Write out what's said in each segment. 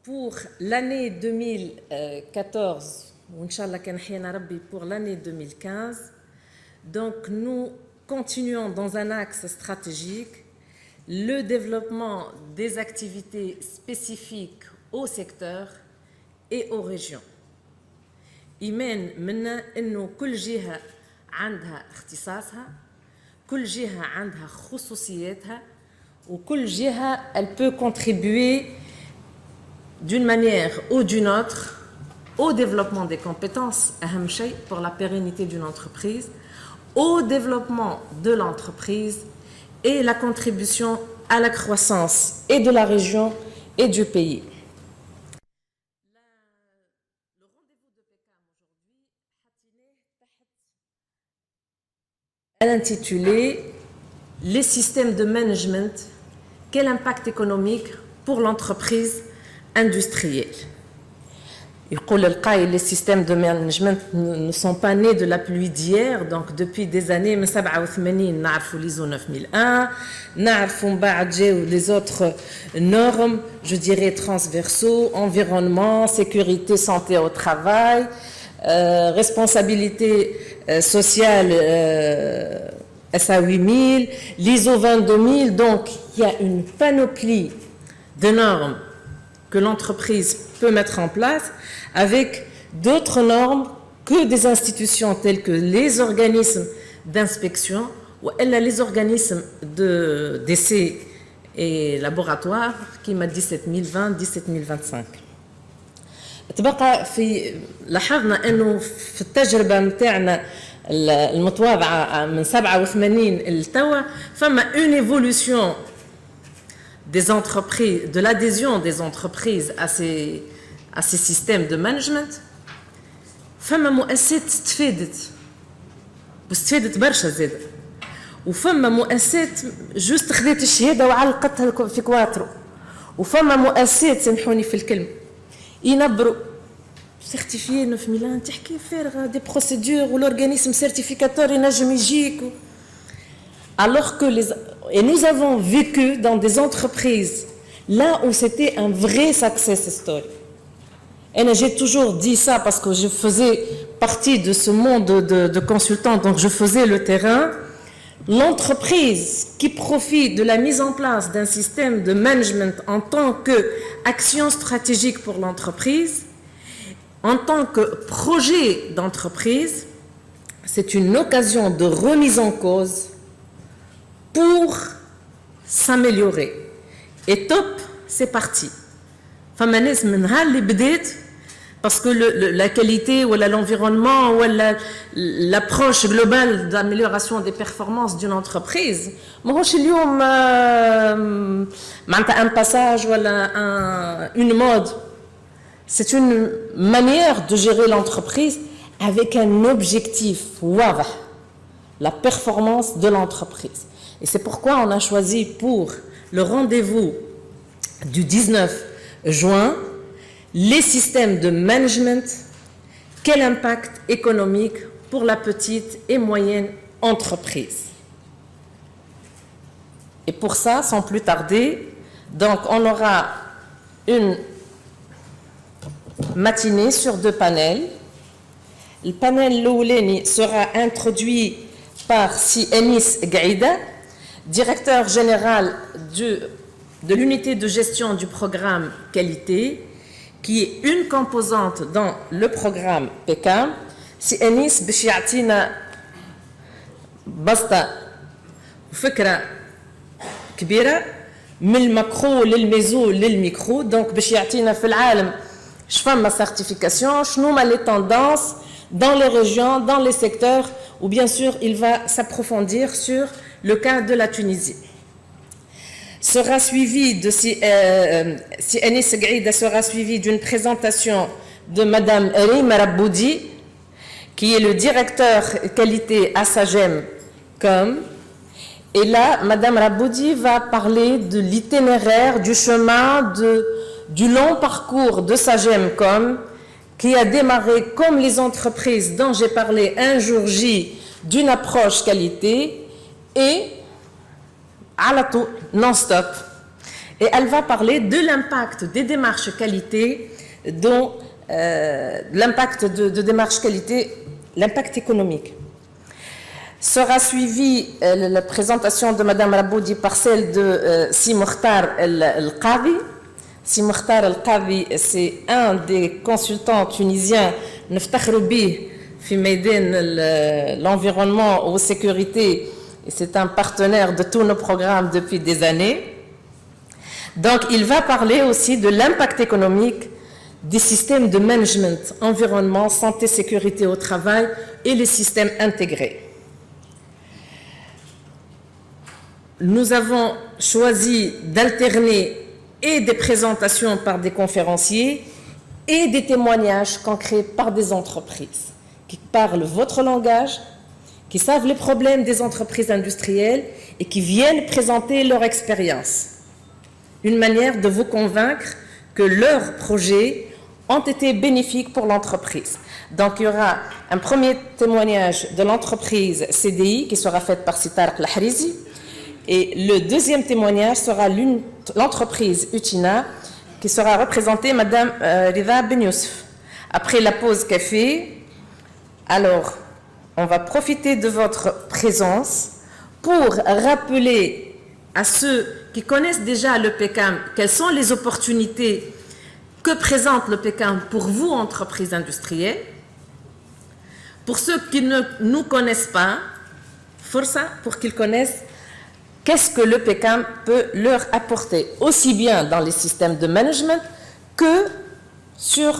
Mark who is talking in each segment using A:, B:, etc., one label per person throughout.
A: pour l'année 2014, ou Inch'Allah Kanhiyana Rabbi pour l'année 2015. Donc nous continuons dans un axe stratégique le développement des activités spécifiques au secteur et aux régions. إيمان منا إنه كل جهة عندها اختصاصها، كل جهة عندها خصوصياتها، وكل جهة elle peut contribuer d'une manière ou d'une autre au développement des compétences, أهم شيء pour la pérennité d'une entreprise, au développement de l'entreprise et la contribution à la croissance et de la région et du pays. Elle est intitulée « Les systèmes de management, quel impact économique pour l'entreprise industrielle ?» Les systèmes de management ne sont pas nés de la pluie d'hier, donc depuis des années, mais 87, nous avons l'ISO 9001, nous avons les autres normes, je dirais transversaux, environnement, sécurité, santé au travail, responsabilité sociale SA 8000, l'ISO 22000, donc il y a une panoplie de normes que l'entreprise peut mettre en place avec d'autres normes que des institutions telles que les organismes d'inspection ou les organismes d'essais et laboratoires qui m'a 17020 17025. تبقى في لاحظنا انه في التجربه نتاعنا المتواضعه من 87 لتوا فما une évolution des entreprises, de l'adhésion des entreprises à ces systèmes de management. فما مؤسسات استفادت واستفادت برشا زاد، وفما مؤسسات جوست خذت الشهاده وعلقتها في كواترو، وفما مؤسسات سامحوني في الكلمه ينبروا سيرتيفيي 9001 تحكي فارغه دي بروسيدور والorganisme certificateur ينجم يجيك. Alors que et nous avons vécu dans des entreprises là où c'était un vrai success story. Et j'ai toujours dit ça parce que je faisais partie de ce monde de consultants, donc je faisais le terrain. L'entreprise qui profite de la mise en place d'un système de management en tant qu'action stratégique pour l'entreprise, en tant que projet d'entreprise, c'est une occasion de remise en cause pour s'améliorer. Et top, c'est parti. Parce que la qualité ou l'environnement ou l'approche globale d'amélioration des performances d'une entreprise, un passage ou une mode, c'est une manière de gérer l'entreprise avec un objectif, la performance de l'entreprise. Et c'est pourquoi on a choisi pour le rendez-vous du 19 juin les systèmes de management, quel impact économique pour la petite et moyenne entreprise. Et pour ça, sans plus tarder, donc on aura une matinée sur 2 panels. Le panel Louleni sera introduit par Si Enis Gaïda, directeur général de l'unité de gestion du programme qualité, qui est une composante dans le programme PECAM. Si Enis Bishiatina Basta Fikra Kbira, من الماكرو للميزو للميكرو، donc Bishiatina في العالم شفنا ma certification, شنو ما les tendances dans les régions, dans les secteurs, où bien sûr il va s'approfondir sur le cas de la Tunisie. Sera suivi de Si Anis Gaïda sera suivi d'une présentation de Madame Rima Raboudi, qui est le directeur qualité à Sagem.com. Et là, Madame Raboudi va parler de l'itinéraire, du chemin, du long parcours de Sagem.com, qui a démarré comme les entreprises dont j'ai parlé un jour J d'une approche qualité et à la non-stop. Et elle va parler de l'impact des démarches qualité, dont l'impact de démarches qualité, l'impact économique. Sera suivie la présentation de Madame Raboudi par celle de Si Mokhtar El-Qadi. Si Mokhtar El-Qadi, c'est un des consultants tunisiens, نفتخر به في ميدان l'environnement ou sécurité. C'est un partenaire de tous nos programmes depuis des années. Donc, il va parler aussi de l'impact économique des systèmes de management, environnement, santé, sécurité au travail et les systèmes intégrés. Nous avons choisi d'alterner et des présentations par des conférenciers et des témoignages concrets par des entreprises qui parlent votre langage, qui savent les problèmes des entreprises industrielles et qui viennent présenter leur expérience. Une manière de vous convaincre que leurs projets ont été bénéfiques pour l'entreprise. Donc, il y aura un premier témoignage de l'entreprise CDI qui sera fait par Sitarq Lahrizi. Et le deuxième témoignage sera l'entreprise Utina qui sera représentée Madame Rida Ben Youssef. Après la pause café, alors, on va profiter de votre présence pour rappeler à ceux qui connaissent déjà le PECAM quelles sont les opportunités que présente le PECAM pour vous, entreprises industrielles. Pour ceux qui ne nous connaissent pas, pour qu'ils connaissent qu'est-ce que le PECAM peut leur apporter, aussi bien dans les systèmes de management que sur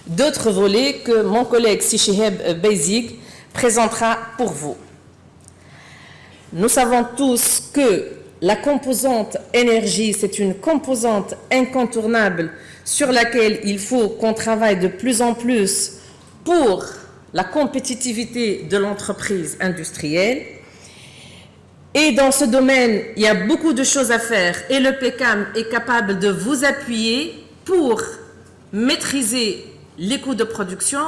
A: d'autres volets que mon collègue Sichiheb Beizig présentera pour vous. Nous savons tous que la composante énergie, c'est une composante incontournable sur laquelle il faut qu'on travaille de plus en plus pour la compétitivité de l'entreprise industrielle. Et dans ce domaine, il y a beaucoup de choses à faire et le PECAM est capable de vous appuyer pour maîtriser les coûts de production,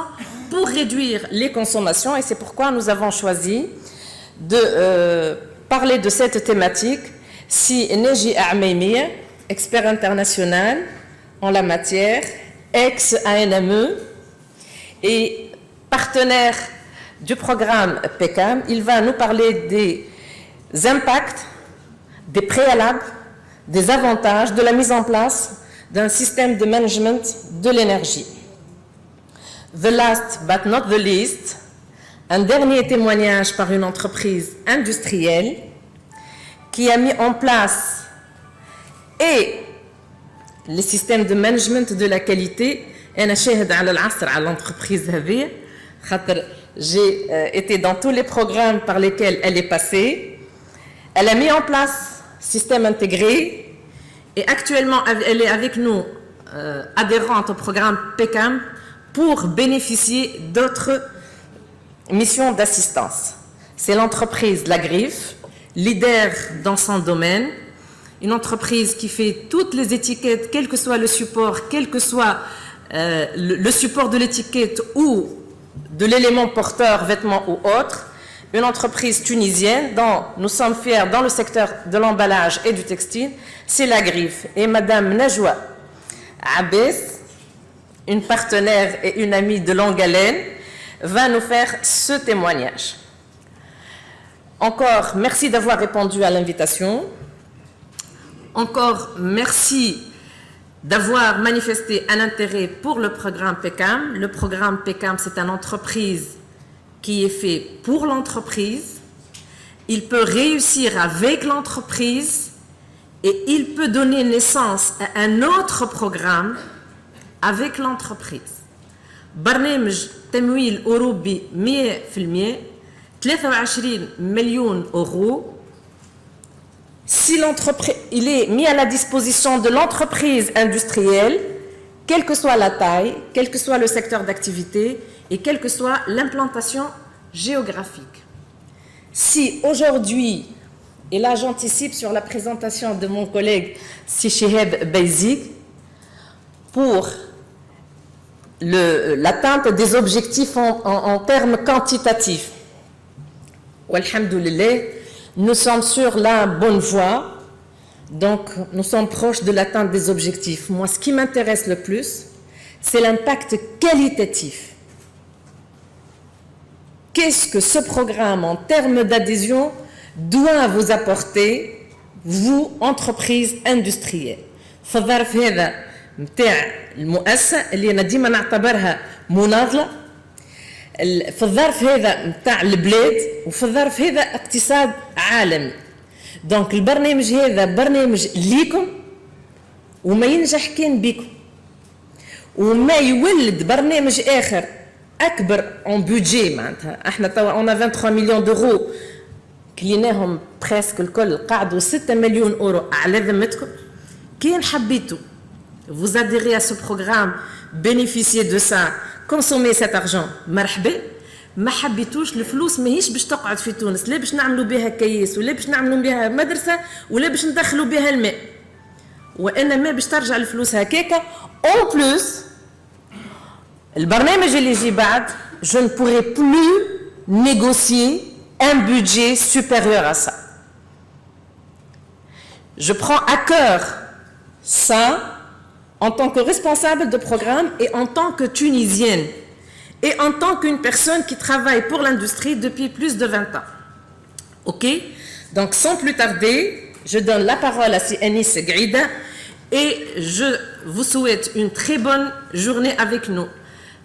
A: pour réduire les consommations. Et c'est pourquoi nous avons choisi de parler de cette thématique. Si Neji Ameimia, expert international en la matière, ex-ANME et partenaire du programme PECAM, il va nous parler des impacts, des préalables, des avantages de la mise en place d'un système de management de l'énergie. The last but not the least, un dernier témoignage par une entreprise industrielle qui a mis en place et les systèmes de management de la qualité. J'ai été dans tous les programmes par lesquels elle est passée. Elle a mis en place système intégré et actuellement elle est avec nous adhérente au programme PECAM pour bénéficier d'autres missions d'assistance. C'est l'entreprise La Griffe, leader dans son domaine, une entreprise qui fait toutes les étiquettes, quel que soit le support, quel que soit le support de l'étiquette ou de l'élément porteur, vêtements ou autre. Une entreprise tunisienne dont nous sommes fiers dans le secteur de l'emballage et du textile, c'est La Griffe. Et Madame Najwa Abès, une partenaire et une amie de longue haleine, va nous faire ce témoignage. Encore merci d'avoir répondu à l'invitation. Encore merci d'avoir manifesté un intérêt pour le programme PECAM. Le programme PECAM, c'est une entreprise qui est fait pour l'entreprise. Il peut réussir avec l'entreprise et il peut donner naissance à un autre programme avec l'entreprise. برنامج تمويل أوروبي 100%, 23 millions d'euros. Si l'entreprise, il est mis à la disposition de l'entreprise industrielle, quelle que soit la taille, quel que soit le secteur d'activité et quelle que soit l'implantation géographique. Si aujourd'hui, et là j'anticipe sur la présentation de mon collègue Sichiheb Beizig, pour l'atteinte des objectifs en termes quantitatifs, walhamdoulilah, nous sommes sur la bonne voie. Donc, nous sommes proches de l'atteinte des objectifs. Moi, ce qui m'intéresse le plus, c'est l'impact qualitatif. Qu'est-ce que ce programme, en termes d'adhésion, doit vous apporter, vous, entreprise industrielle? في الظرف هذا متاع المؤسسة اللي أنا ديما نعتبرها مناضلة، في الظرف هذا متاع البلاد، وفي الظرف هذا اقتصاد عالمي. دونك البرنامج هذا برنامج ليكم وما ينجح كان بكم، وما يولد برنامج آخر أكبر en budget معناتها. احنا توا on a 23 مليون دورو كليناهم بريسك الكل، قعدوا 6 مليون أورو على ذمتكم. كان حبيتوا vous adhérez à ce programme, bénéficiez de ça, consommez cet argent، مرحبا. ما حبيتوش الفلوس ماهيش باش تقعد في تونس، لا باش نعملوا بها كياس ولا باش نعملوا بها مدرسة ولا باش ندخلوا بها الماء، وإنما باش ترجع الفلوس هكاكا. en plus البرنامج اللي يجي بعد je ne pourrai plus négocier un budget supérieur à ça. Je prends à cœur ça en tant que responsable de programme et en tant que Tunisienne et en tant qu'une personne qui travaille pour l'industrie depuis plus de 20 ans. Ok? Donc sans plus tarder, je donne la parole à Anis Gaïda et je vous souhaite une très bonne journée avec nous.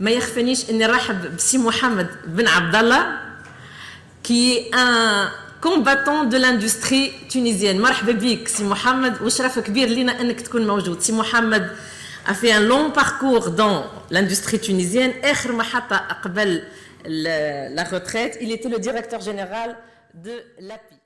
A: ما يخفنيش اني رحب بسي محمد بن عبد الله qui est un combattant de l'industrie tunisienne. مرحبا بك سي محمد، وشرف كبير لنا انك تكون موجود. سي محمد a fait un long parcours dans l'industrie tunisienne. آخر ما حتى قبل la retraite, il était le directeur général de l'API.